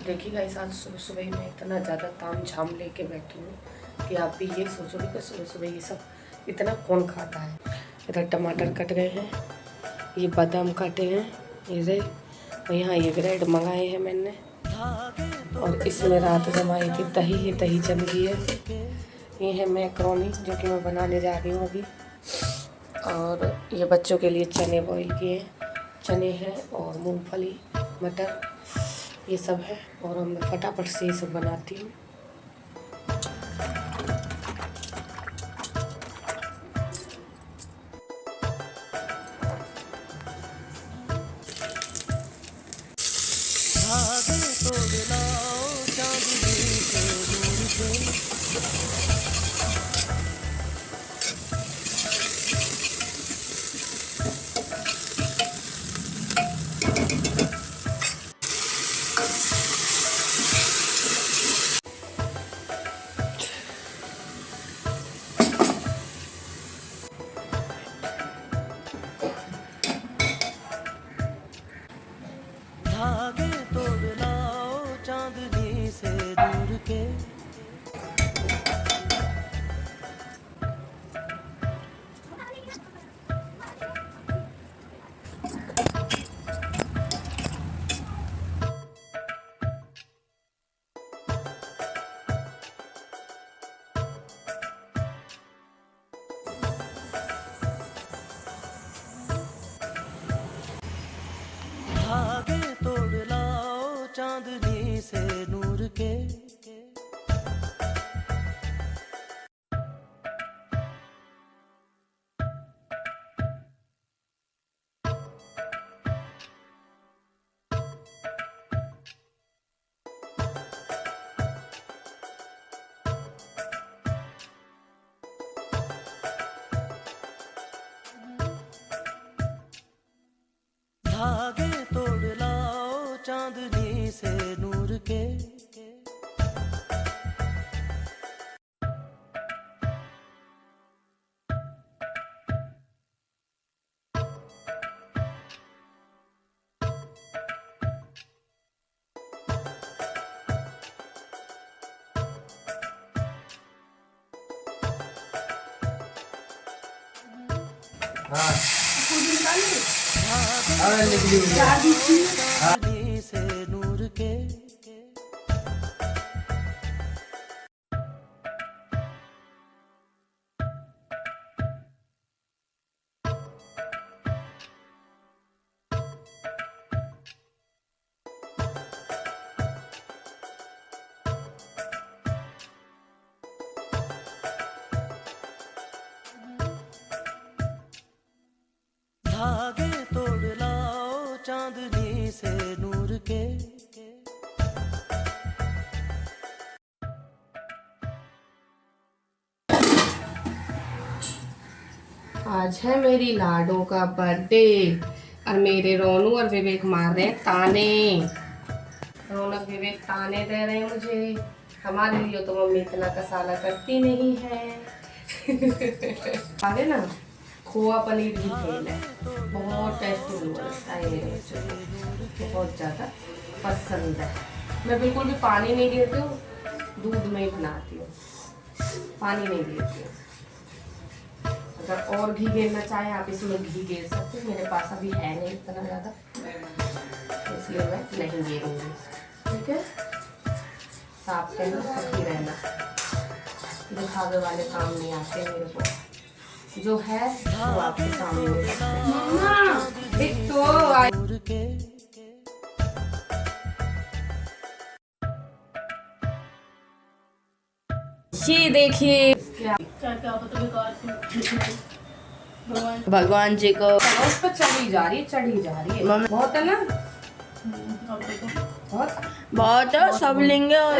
देखिए गाइस, आज सुबह सुबह ही मैं इतना ज़्यादा ताम झाम लेके बैठी हूँ कि आप भी ये सोचोगे कि सुबह सुबह ये सब इतना कौन खाता है। इधर टमाटर कट गए हैं, ये बादाम काटे हैं, ये और यहाँ ये ब्रेड मंगाए हैं मैंने, और इसमें रात जमाई थी दही, ये दही जम गई है। ये है मैक्रोनी जो कि मैं बनाने जा रही हूँ अभी, और ये बच्चों के लिए चने बॉईल किए, चने हैं और मूंगफली मटर ये सब है, और मैं फटाफट से ये सब बनाती हूँ। धागे तोड़ लाओ चांदनी से दूर के। धागे तोड़ लाओ चांदनी से नूर के। धागे तोड़ लाओ चांदनी से नूर के। चांदनी से नूर के। धागे तोड़ लाओ चांदनी से नूर के। आज है मेरी लाडो का बर्थडे, और मेरे रोनू और विवेक मार रहे हैं ताने। रौनक विवेक ताने दे रहे हैं मुझे, हमारे लिए तो मम्मी इतना कसाला करती नहीं है। आगे ना खोआ पनीर भी फेल है, बहुत टेस्टी लगता है मेरे बच्चों को, बहुत ज़्यादा पसंद है। मैं बिल्कुल भी पानी नहीं देती हूँ, दूध में ही बनाती हूँ, पानी नहीं देती हूँ। अगर और घी घेरना चाहे आप इसमें घी घेर सकते हैं, मेरे पास अभी है नहीं इतना ज़्यादा, इसलिए मैं नहीं घेरूँगी। ठीक है, साफ रहना, सही रहना, दिखावे वाले काम नहीं आते मेरे को, जो है वो आपके सामने। ये देखिए भगवान जी को उस पर चढ़ी जा रही है, बहुत है ना, बहुत है, सब लेंगे। और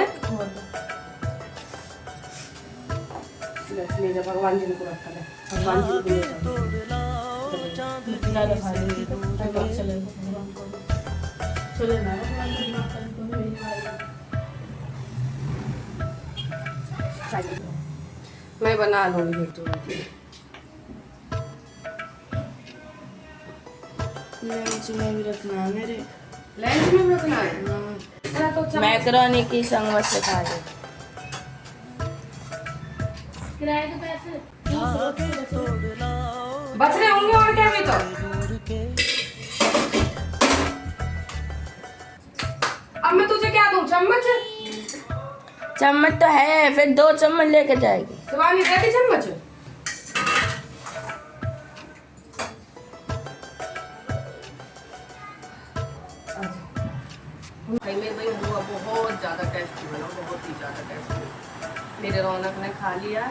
भगवान जी को रखा है, भगवान जी को मैं बना लूंगी बेटी। लंच में भी रखना है मेरे। लंच में भी रखना है? हाँ। मैकरोनी की संग से खा रही। किराए के पैसे बच रहे होंगे और क्या भी तो। अब मैं तुझे क्या दूं, चम्मच? चम्मच तो है, फिर 2 चम्मच लेके जाएगी। शिवानी दे दी चम्मच। भाई मेरे भाई हुआ बहुत ज़्यादा टेस्टी बना, बहुत ही ज़्यादा टेस्टी। मेरे रौनक ने खा लिया,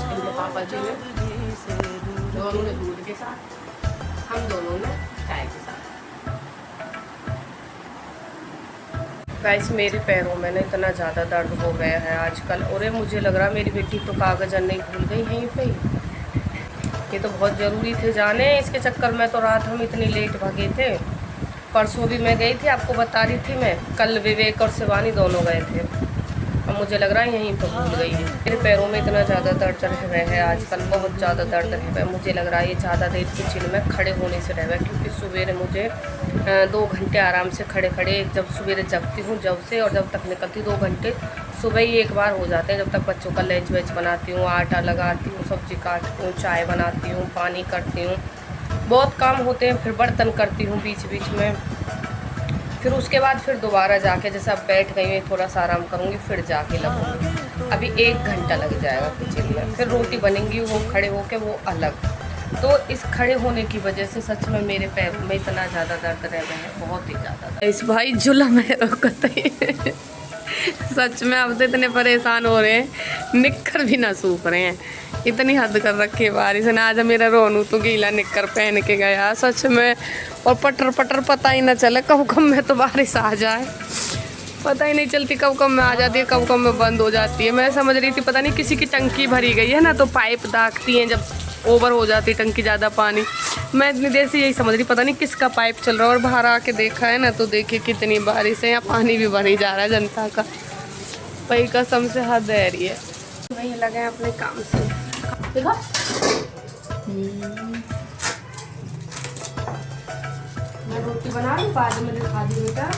इनके पापा जी ने, दोनों ने दूध के साथ, हम दोनों ने चाय के साथ। गाइस मेरे पैरों में ना इतना ज़्यादा दर्द हो गया है आजकल, और मुझे लग रहा मेरी बेटी तो कागज़ नहीं भूल गई यहीं पे। ये तो बहुत ज़रूरी थे जाने, इसके चक्कर में तो रात हम इतनी लेट भागे थे। परसों भी मैं गई थी, आपको बता रही थी मैं, कल विवेक और शिवानी दोनों गए थे। अब मुझे लग रहा है यहीं पर भूल गई है। मेरे पैरों में इतना ज़्यादा दर्द रह गया है आजकल, बहुत ज़्यादा दर्द रह गया। मुझे लग रहा है ये ज़्यादा देर किचन में खड़े होने से रह गया, क्योंकि सवेरे मुझे 2 घंटे आराम से खड़े खड़े, जब सवेरे जगती हूँ जब से, और जब तक निकलती 2 घंटे सुबह ही एक बार हो जाते हैं। जब तक बच्चों का लंच वेच बनाती हूँ, आटा लगाती हूँ, सब्जी काटती हूँ, चाय बनाती हूँ, पानी करती हूँ, बहुत काम होते हैं। फिर बर्तन करती हूँ बीच बीच में, फिर उसके बाद फिर दोबारा जाके, जैसे अब बैठ गई हूँ थोड़ा सा आराम करूँगी, फिर जाके लगूँगी। अभी 1 घंटा लग जाएगा किचन में, फिर रोटी बनेंगी वो खड़े होके, वो अलग। तो इस खड़े होने की वजह से सच में मेरे पैरों में इतना ज़्यादा दर्द रह गया है, बहुत ही ज़्यादा। इस भाई जुल्म है सच में अब तो इतने परेशान हो रहे हैं, निक्कर भी ना सूख रहे हैं, इतनी हद कर रखी है बारिश ने। आज मेरा रोनू तो गीला निक्कर पहन के गया सच में, और पटर पटर पता ही ना चले कब कब में तो बारिश आ जाए, पता ही नहीं चलती कब कब में आ जाती है, कब कब में बंद हो जाती है। मैं समझ रही थी पता नहीं किसी की टंकी भरी गई है ना, तो पाइप दागती हैं जब ओवर हो जाती टंकी ज़्यादा पानी। मैं इतनी देर से यही समझ रही पता नहीं किसका पाइप चल रहा है, और बाहर आके देखा है ना तो देखिए कितनी बारिश है, यहाँ पानी भी भरी जा रहा है जनता का। भाई कसम से हद है रही है। नहीं लगे हैं अपने काम से, देखो मैं रोटी बना लूँ, बाद में दिखा दी बेटा।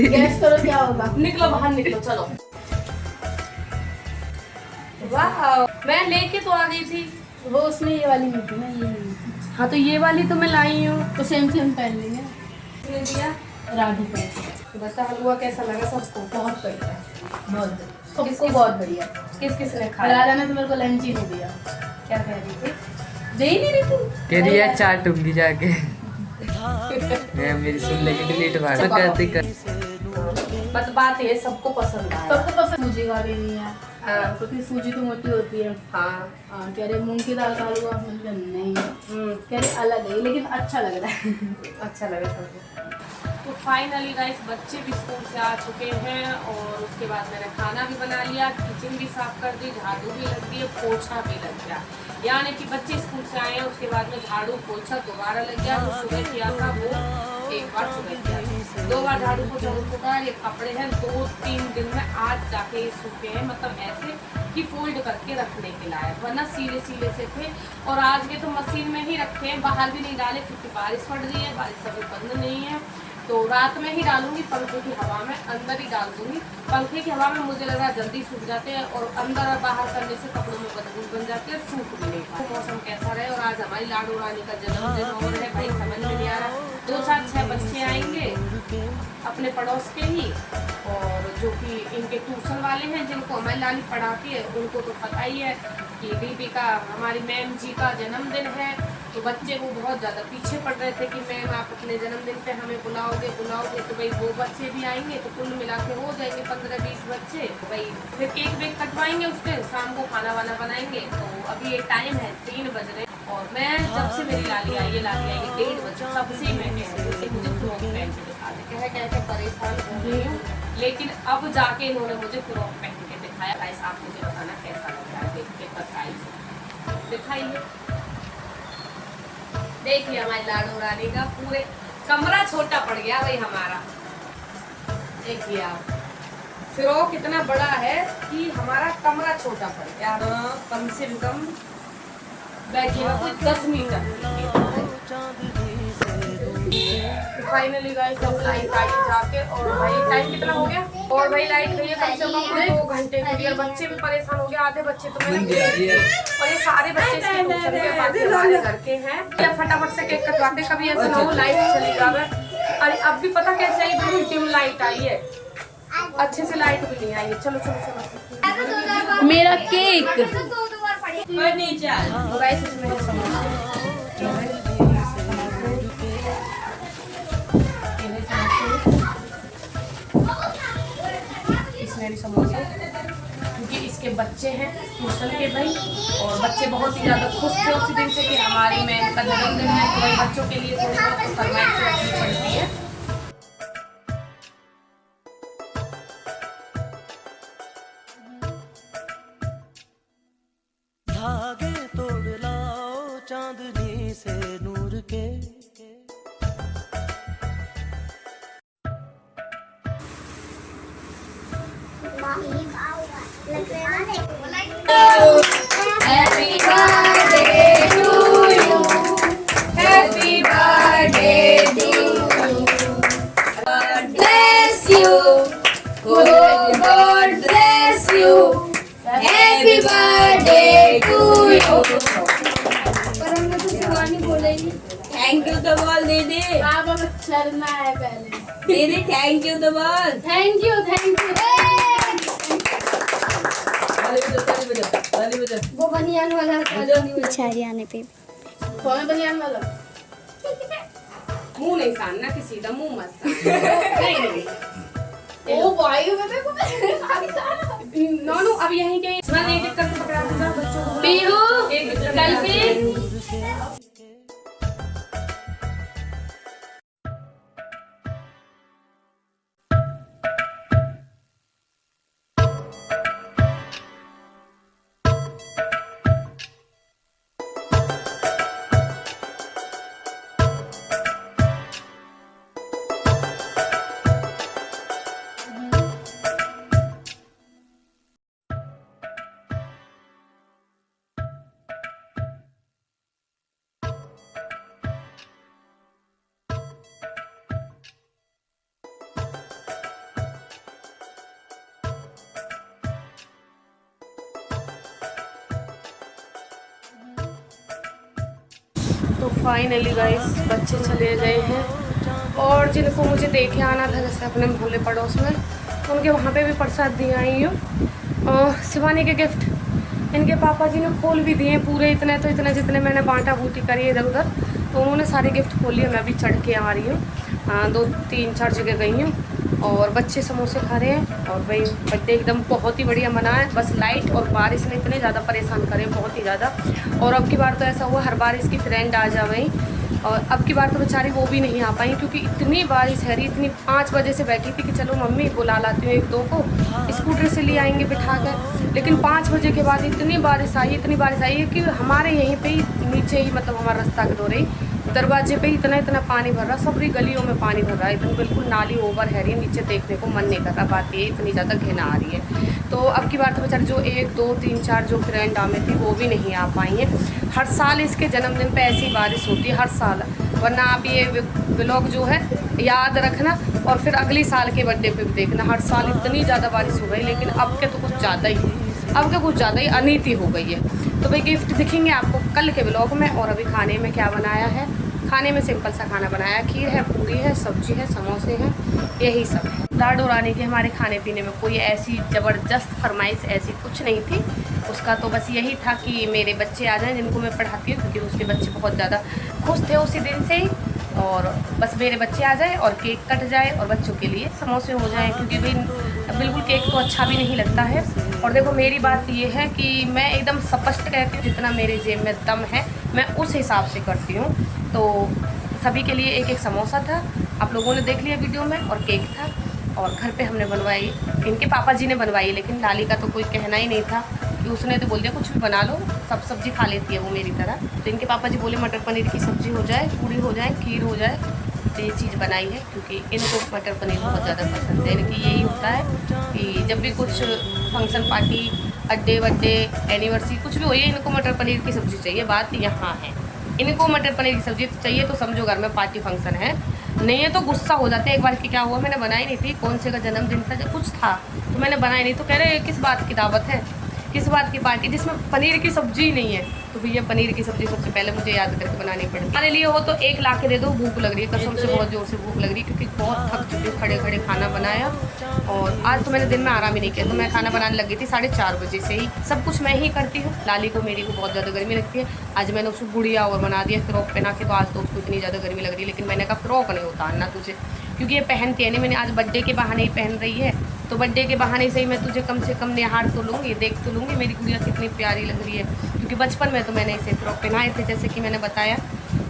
गैस करो क्या होगा। निकलो बाहर निकलो, चलो। वाह, मैं लेके तो आ गई थी, वो उसमें ये वाली नहीं थी ना, ये नहीं थी। हाँ तो ये वाली तो मैं लाई हूँ। तो सेम सेम पहन लेंगे। किसने दिया? राधू पहन। बता हलवा कैसा लगा सबको? बहुत बढ़िया, बहुत बढ़िया, सबको किस- बहुत बढ़िया। किस किस ने खाया? राधा ने तो मेरे को लंच ही नहीं दिया। क्या कह रही थी? दे ही नहीं रही थी। कह रही है चाटूंगी जाके। मैं मेरी सुन लेके डिलीट मार करती कर। बट बात ये सबको पसंद आया। सबको पसंद। सूजी का भी नहीं है, हाँ क्योंकि सूजी तो मोटी होती है। हाँ। कह रहे मूंग की दाल का हलवा, मैंने कहा नहीं, कह रहे अलग है लेकिन अच्छा लग रहा है। अच्छा लगा सबको। तो फाइनली गाइस बच्चे भी स्कूल से आ चुके हैं, और उसके बाद मैंने खाना भी बना लिया, किचन भी साफ कर दी, झाड़ू भी लग दी, पोछा भी लग गया। यानी कि बच्चे स्कूल से आए हैं, उसके बाद में झाड़ू पोछा दोबारा लग गया। वो सुबह किया था, वो एक बार सुबह किया था, 2 बार झाड़ू पोछा हो चुका है। ये कपड़े हैं 2-3 दिन में आज जाके ये सूखे हैं, मतलब ऐसे कि फोल्ड करके रखने के लायक, वरना सीले सीले से थे। और आज के तो मशीन में ही रखे हैं, बाहर भी नहीं डाले क्योंकि बारिश पड़ रही है, बारिश अभी बंद नहीं है। तो रात में ही डालूंगी, पंखे की हवा में अंदर ही डाल दूंगी। पंखे की हवा में मुझे लग रहा है जल्दी सूख जाते हैं, और अंदर और बाहर करने से कपड़ों में बदबू बन जाती है और सूख भी नहीं पाते। मौसम कैसा रहे, और आज हमारी लाडू रानी का जन्मदिन और है भाई, समझ में नहीं आ रहा। 2-4-6 बच्चे आएंगे अपने पड़ोस के ही, और जो कि इनके ट्यूशन वाले हैं जिनको हमारी लाली पढ़ाती है, उनको तो पता ही है कि दीदी का, हमारी मैम जी का जन्मदिन है। तो बच्चे वो बहुत ज़्यादा पीछे पड़ रहे थे कि मैम आप अपने जन्मदिन पे हमें बुलाओगे। तो भाई वो बच्चे भी आएंगे, तो कुल मिला के हो जाएंगे 15-20 बच्चे। तो भाई फिर केक वेक कटवाएंगे, उसके शाम को खाना वाना बनाएंगे। तो अभी ये टाइम है 3 बज रहे, और मैं जब से मेरी लाली आई है 1:30 बजे, सबसे मैं जैसे मुझे फ्रॉक पहन के दिखा दे, कह के परेशान हो गई हूँ। लेकिन अब जाके इन्होंने मुझे फ्रॉक पहन के दिखाया। गाइस आप मुझे बताना कैसा लग रहा है, देख के बताइए, दिखाइए। देखिए हमारी लाडू रानी का पूरे कमरा छोटा पड़ गया भाई हमारा। देखिए आप, फ्रॉक इतना बड़ा है कि हमारा कमरा छोटा पड़ गया। कम से कम बैठिएगा कोई 10 मीटर। चांदनी से नूर के फाइनली गाइस हम लाइट आई जाके, और भाई टाइम कितना हो गया, और भाई लाइट गई है कम से कम 2 घंटे के लिए। बच्चे भी परेशान हो गए, आधे बच्चे तो मैंने और ये सारे बच्चे इसके ट्यूशन के बाद हमारे घर के हैं। या फटाफट से केक कटवाते, कभी ऐसा ना हो लाइट चली जावे। अरे अब भी पता कैसे आई, पूरी टीम लाइट आई है, अच्छे से लाइट भी नहीं आई है। चलो चलो चलो मेरा केक तो गाइस इसमें है समोसे, क्योंकि इसके बच्चे हैं ट्यूशन के भाई, और बच्चे बहुत ही ज़्यादा खुश थे उसी दिन से कि हमारी मैम का जन्मदिन है, तो भाई बच्चों के लिए थोड़ी बहुत फरमाइश रखनी पड़ती है। धागे तोड़ लाओ चांदनी से नूर के Happy birthday to you. Happy birthday to you. God bless you. God bless you. Happy birthday to you. Thank you तो बोल दीदी। बाबा चलना है पहले। दीदी थैंक यू तो बोल। Thank you thank you. वो बनियान वाला आने पे कौन बनियान वाला? मुंह नहीं सानना किसी का, मुंह मत सान। नहीं ओ वायु में देखो नॉनू अब यहीं के एक एक करके पकड़ा दूंगा बच्चों को। पीहू एक कल फिर तो फाइनली गाइस बच्चे चले गए हैं, और जिनको मुझे देखे आना था जैसे अपने मोहल्ले पड़ोस में, उनके वहाँ पे भी प्रसाद दिए आई हूँ। और शिवानी के गिफ्ट इनके पापा जी ने खोल भी दिए पूरे, इतने तो इतने जितने मैंने बांटा बूटी करी इधर उधर, तो उन्होंने सारे गिफ्ट खोल लिए। मैं अभी चढ़ के आ रही हूँ, 2-3-4 जगह गई हूँ, और बच्चे समोसे खा रहे हैं। और भाई बर्थडे एकदम बहुत ही बढ़िया मना है, बस लाइट और बारिश ने इतने ज़्यादा परेशान करे, बहुत ही ज़्यादा। और अब की बार तो ऐसा हुआ हर बार इसकी फ्रेंड आ जा गई, और अब की बार तो बेचारी वो भी नहीं आ पाई, क्योंकि इतनी बारिश है रही, इतनी 5 बजे से बैठी थी कि चलो मम्मी बुला लाती हूँ 1-2 को, स्कूटर से ले आएंगे बिठा कर। लेकिन 5 बजे के बाद इतनी बारिश आई है कि हमारे यहीं पे ही नीचे ही मतलब हमारा रास्ता के दौरे दरवाजे पे इतना पानी भर रहा, सबरी गलियों में पानी भर रहा है, इतनी बिल्कुल नाली ओवर है रही, नीचे देखने को मन नहीं कर रहा। बात ये इतनी ज़्यादा घिन आ रही है। तो अब की बार तो बेचारे जो 1-2-3-4 जो फ्रेंड आमे थी वो भी नहीं आ पाई हैं। हर साल इसके जन्मदिन पे ऐसी बारिश होती है, हर साल, वरना आप ये व्लॉग जो है याद रखना और फिर अगली साल के बर्थडे पे भी देखना। हर साल इतनी ज़्यादा बारिश हो गई, लेकिन अब के तो कुछ ज़्यादा ही, अब के कुछ ज़्यादा ही अनीति हो गई है। तो भाई गिफ्ट दिखेंगे आपको कल के व्लॉग में। और अभी खाने में क्या बनाया है, खाने में सिंपल सा खाना बनाया, खीर है, पूरी है, सब्जी है, समोसे हैं, यही सब है। लाडो रानी के हमारे खाने पीने में कोई ऐसी ज़बरदस्त फरमाइश ऐसी कुछ नहीं थी, उसका तो बस यही था कि मेरे बच्चे आ जाएं जिनको मैं पढ़ाती हूँ, क्योंकि उसके बच्चे बहुत ज़्यादा खुश थे उसी दिन से ही, और बस मेरे बच्चे आ जाए और केक कट जाए और बच्चों के लिए समोसे हो जाएं, क्योंकि भाई बिल्कुल केक तो अच्छा भी नहीं लगता है। और देखो मेरी बात ये है कि मैं एकदम स्पष्ट कहती हूँ, जितना मेरे जेब में दम है मैं उस हिसाब से करती हूँ। तो सभी के लिए 1-1 समोसा था, आप लोगों ने देख लिया वीडियो में, और केक था, और घर पे हमने बनवाई, इनके पापा जी ने बनवाई, लेकिन लाली का तो कोई कहना ही नहीं था, कि उसने तो बोल दिया कुछ भी बना लो, सब सब्ज़ी खा लेती है वो मेरी तरह। तो इनके पापा जी बोले मटर पनीर की सब्ज़ी हो जाए, पूड़ी हो जाए, खीर हो जाए, तो ये चीज़ बनाई है, क्योंकि इनको मटर पनीर बहुत ज़्यादा पसंद है। इनकी यही होता है कि जब भी कुछ फंक्शन पार्टी, बर्थडे एनिवर्सरी कुछ भी हो, ये इनको मटर पनीर की सब्ज़ी चाहिए। बात यहाँ है, इनको मटर पनीर की सब्जी चाहिए तो समझो घर में पार्टी फंक्शन है, नहीं है तो गुस्सा हो जाते हैं। एक बार की क्या हुआ, मैंने बनाई नहीं थी, कौन से का जन्मदिन था जब कुछ था तो मैंने बनाई नहीं, तो कह रहे किस बात की दावत है, किस बात की पार्टी जिसमें पनीर की सब्जी नहीं है। तो भैया पनीर की सब्जी सबसे पहले मुझे याद करके बनानी पड़ेगी। हमारे लिए हो तो एक ला के दे दो, भूख लग रही है कसम से, बहुत ज़ोर से भूख लग रही है क्योंकि बहुत थक चुकी हूँ, खड़े खड़े खाना बनाया। और आज तो मैंने दिन में आराम ही नहीं किया, तो मैं खाना बनाने लगी थी 4:30 बजे से ही, सब कुछ मैं ही करती हूँ। लाली को मेरी को बहुत ज़्यादा गर्मी लगती है, आज मैंने उसको गुड़िया और बना दिया फ्रॉक पहना के, तो आज तो उसको इतनी ज़्यादा गर्मी लग रही है, लेकिन मैंने कहा फ्रॉक नहीं उतारना तुझे क्योंकि ये पहनती है नहीं, मैंने आज बर्थडे के बहाने ही पहन रही है, तो बर्थडे के बहाने से ही मैं तुझे कम से कम निहार तो लूँगी, देख तो लूँगी मेरी गुड़िया कितनी प्यारी लग रही है। क्योंकि बचपन में तो मैंने इसे फ्रॉक पहनाए थे जैसे कि मैंने बताया,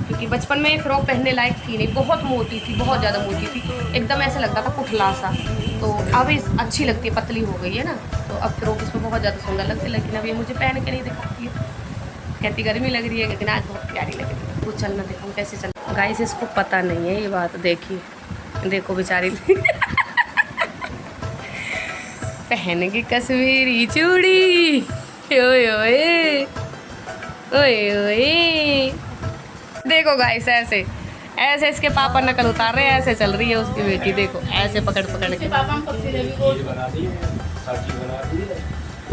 क्योंकि बचपन में फ्रॉक पहनने लायक थी नहीं, बहुत मोटी थी, बहुत ज़्यादा मोटी थी, एकदम ऐसा लगता था पुतला सा। तो अब इस अच्छी लगती है, पतली हो गई है ना, तो अब फ्रॉक इसमें बहुत ज़्यादा सुंदर लगती है, लेकिन अब ये मुझे पहन के नहीं दिखाती है, कहती गर्मी लग रही है, लेकिन आज बहुत प्यारी लग रही है। वो चलना देखो कैसे चल, गाइस इसको पता नहीं है ये बात, देखिए देखो बेचारी पहन की कश्मीरी चूड़ी, ओए ओए ओए ओए, देखो गाइस ऐसे ऐसे इसके पापा नकल उतार रहे हैं, ऐसे चल रही है उसकी बेटी, देखो ऐसे पकड़ पकड़ के।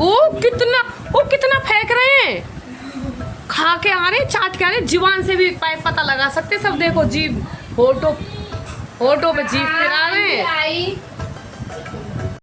ओ कितना फेंक रहे हैं, खा के आ रहे, चाट के आ रहे, जीवान से भी पता लगा सकते सब, देखो जीभ होठों पे जीभ फिरा रहे हैं।